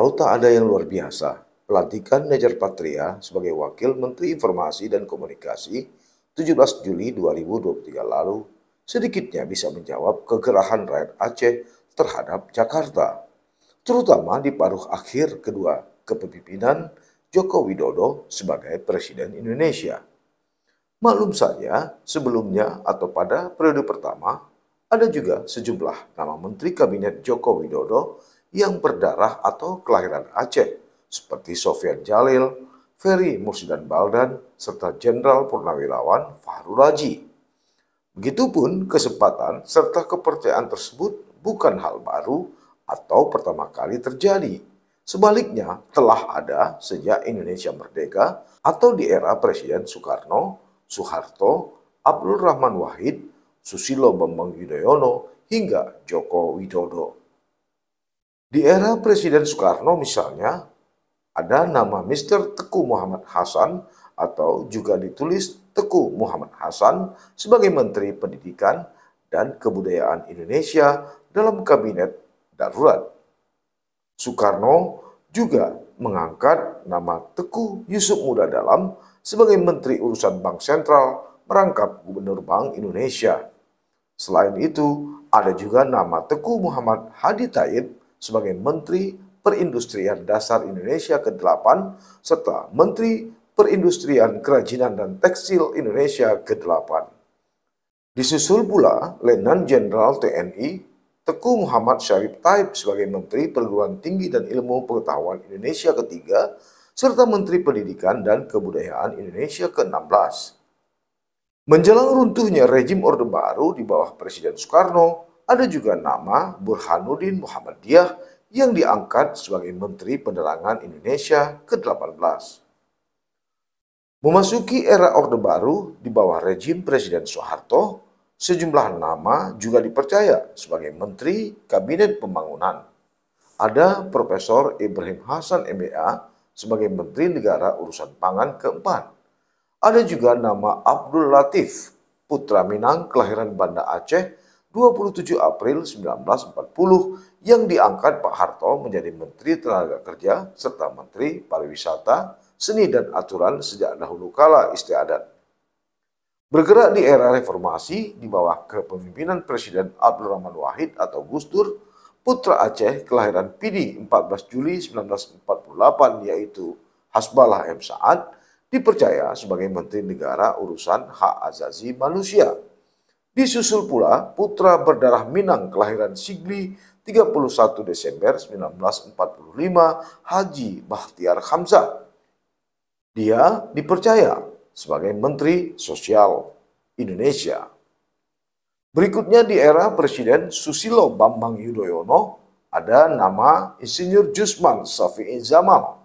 Kalau tak ada yang luar biasa, pelantikan Nejar Patria sebagai Wakil Menteri Informasi dan Komunikasi 17 Juli 2023 lalu sedikitnya bisa menjawab kegerahan rakyat Aceh terhadap Jakarta, terutama di paruh akhir kedua kepemimpinan Joko Widodo sebagai Presiden Indonesia. Maklum saja, sebelumnya atau pada periode pertama, ada juga sejumlah nama Menteri Kabinet Joko Widodo yang berdarah atau kelahiran Aceh, seperti Sofyan Jalil, Ferry Mursidan Baldan, serta Jenderal Purnawirawan Fahrul Raji. Begitupun kesempatan serta kepercayaan tersebut bukan hal baru atau pertama kali terjadi. Sebaliknya, telah ada sejak Indonesia merdeka atau di era Presiden Soekarno, Soeharto, Abdul Rahman Wahid, Susilo Bambang Yudhoyono, hingga Joko Widodo. Di era Presiden Soekarno misalnya, ada nama Mr. Teku Muhammad Hasan atau juga ditulis Teku Muhammad Hasan sebagai Menteri Pendidikan dan Kebudayaan Indonesia dalam Kabinet Darurat. Soekarno juga mengangkat nama Teku Yusuf Muda Dalam sebagai Menteri Urusan Bank Sentral merangkap Gubernur Bank Indonesia. Selain itu, ada juga nama Teku Muhammad Hadi Taib sebagai Menteri Perindustrian Dasar Indonesia ke-8 serta Menteri Perindustrian Kerajinan dan Tekstil Indonesia ke-8. Disusul pula Letnan Jenderal TNI Teku Muhammad Syarif Taib sebagai Menteri Perguruan Tinggi dan Ilmu Pengetahuan Indonesia ke-3 serta Menteri Pendidikan dan Kebudayaan Indonesia ke-16. Menjelang runtuhnya rejim Orde Baru di bawah Presiden Soekarno, ada juga nama Burhanuddin Muhammadiyah yang diangkat sebagai Menteri Penerangan Indonesia ke-18. Memasuki era Orde Baru di bawah rejim Presiden Soeharto, sejumlah nama juga dipercaya sebagai Menteri Kabinet Pembangunan. Ada Profesor Ibrahim Hasan MBA sebagai Menteri Negara Urusan Pangan ke-4. Ada juga nama Abdul Latif, putra Minang kelahiran Banda Aceh 27 April 1940 yang diangkat Pak Harto menjadi Menteri Tenaga Kerja serta Menteri Pariwisata, Seni dan Aturan sejak dahulu kala istiadat. Bergerak di era reformasi di bawah kepemimpinan Presiden Abdul Rahman Wahid atau Gus Dur, putra Aceh kelahiran Pidi 14 Juli 1948 yaitu Hasbalah M. Saad, dipercaya sebagai Menteri Negara Urusan Hak Azazi Manusia. Disusul pula putra berdarah Minang kelahiran Sigli 31 Desember 1945 Haji Bahtiar Hamzah. Dia dipercaya sebagai Menteri Sosial Indonesia. Berikutnya di era Presiden Susilo Bambang Yudhoyono ada nama Insinyur Jusman Safi'i Zamal,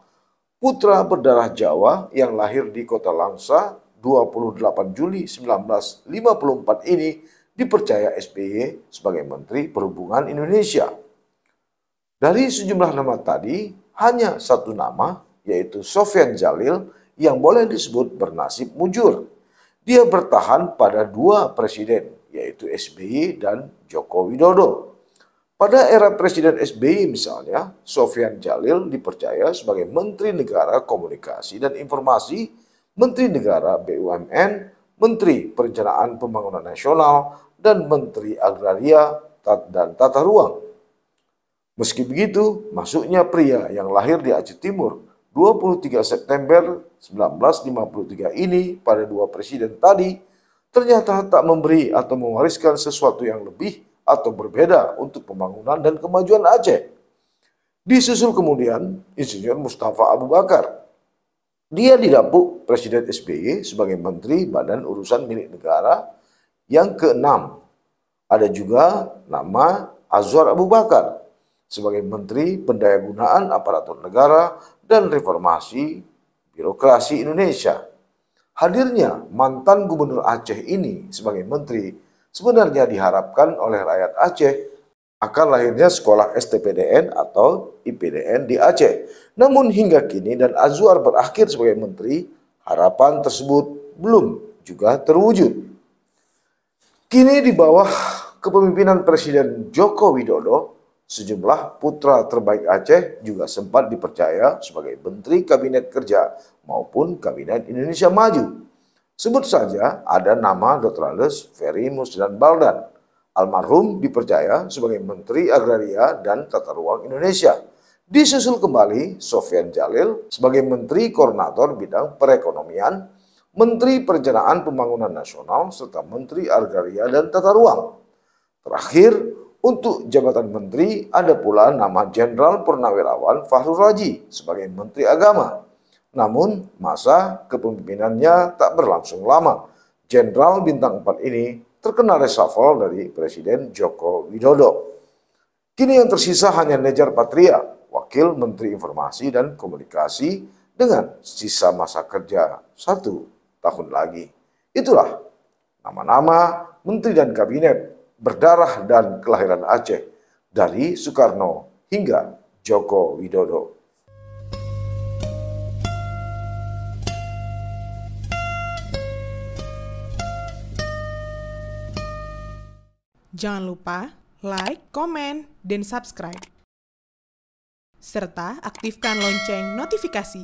putra berdarah Jawa yang lahir di Kota Langsa 28 Juli 1954 ini dipercaya SBY sebagai Menteri Perhubungan Indonesia. Dari sejumlah nama tadi, hanya satu nama, yaitu Sofyan Jalil, yang boleh disebut bernasib mujur. Dia bertahan pada dua presiden, yaitu SBY dan Joko Widodo. Pada era Presiden SBY misalnya, Sofyan Jalil dipercaya sebagai Menteri Negara Komunikasi dan Informasi, Menteri Negara BUMN, Menteri Perencanaan Pembangunan Nasional, dan Menteri Agraria dan Tata Ruang. Meski begitu, masuknya pria yang lahir di Aceh Timur 23 September 1953 ini pada dua presiden tadi ternyata tak memberi atau mewariskan sesuatu yang lebih atau berbeda untuk pembangunan dan kemajuan Aceh. Disusul kemudian Insinyur Mustafa Abu Bakar. Dia didapuk Presiden SBY sebagai Menteri Badan Urusan Milik Negara yang ke-6. Ada juga nama Azwar Abu Bakar sebagai Menteri Pendayagunaan Aparatur Negara dan Reformasi Birokrasi Indonesia. Hadirnya mantan Gubernur Aceh ini sebagai Menteri sebenarnya diharapkan oleh rakyat Aceh akan lahirnya sekolah STPDN atau IPDN di Aceh. Namun hingga kini dan Azwar berakhir sebagai Menteri, harapan tersebut belum juga terwujud. Kini di bawah kepemimpinan Presiden Joko Widodo, Sejumlah putra terbaik Aceh juga sempat dipercaya sebagai Menteri Kabinet Kerja maupun Kabinet Indonesia Maju. Sebut saja ada nama Dr. Andes Ferry Musdan Baldan. Almarhum dipercaya sebagai Menteri Agraria dan Tata Ruang Indonesia. Disusul kembali Sofyan Jalil sebagai Menteri Koordinator Bidang Perekonomian, Menteri Perencanaan Pembangunan Nasional, serta Menteri Agraria dan Tata Ruang. Terakhir, untuk jabatan menteri ada pula nama Jenderal Purnawirawan Fakhrul Razi sebagai Menteri Agama. Namun, masa kepemimpinannya tak berlangsung lama. Jenderal bintang 4 ini terkena reshuffle dari Presiden Joko Widodo. Kini yang tersisa hanya Nejar Patria, Wakil Menteri Informasi dan Komunikasi dengan sisa masa kerja 1 tahun lagi. Itulah nama-nama menteri dan kabinet berdarah dan kelahiran Aceh dari Soekarno hingga Joko Widodo. Jangan lupa like, komen, dan subscribe. Serta aktifkan lonceng notifikasi.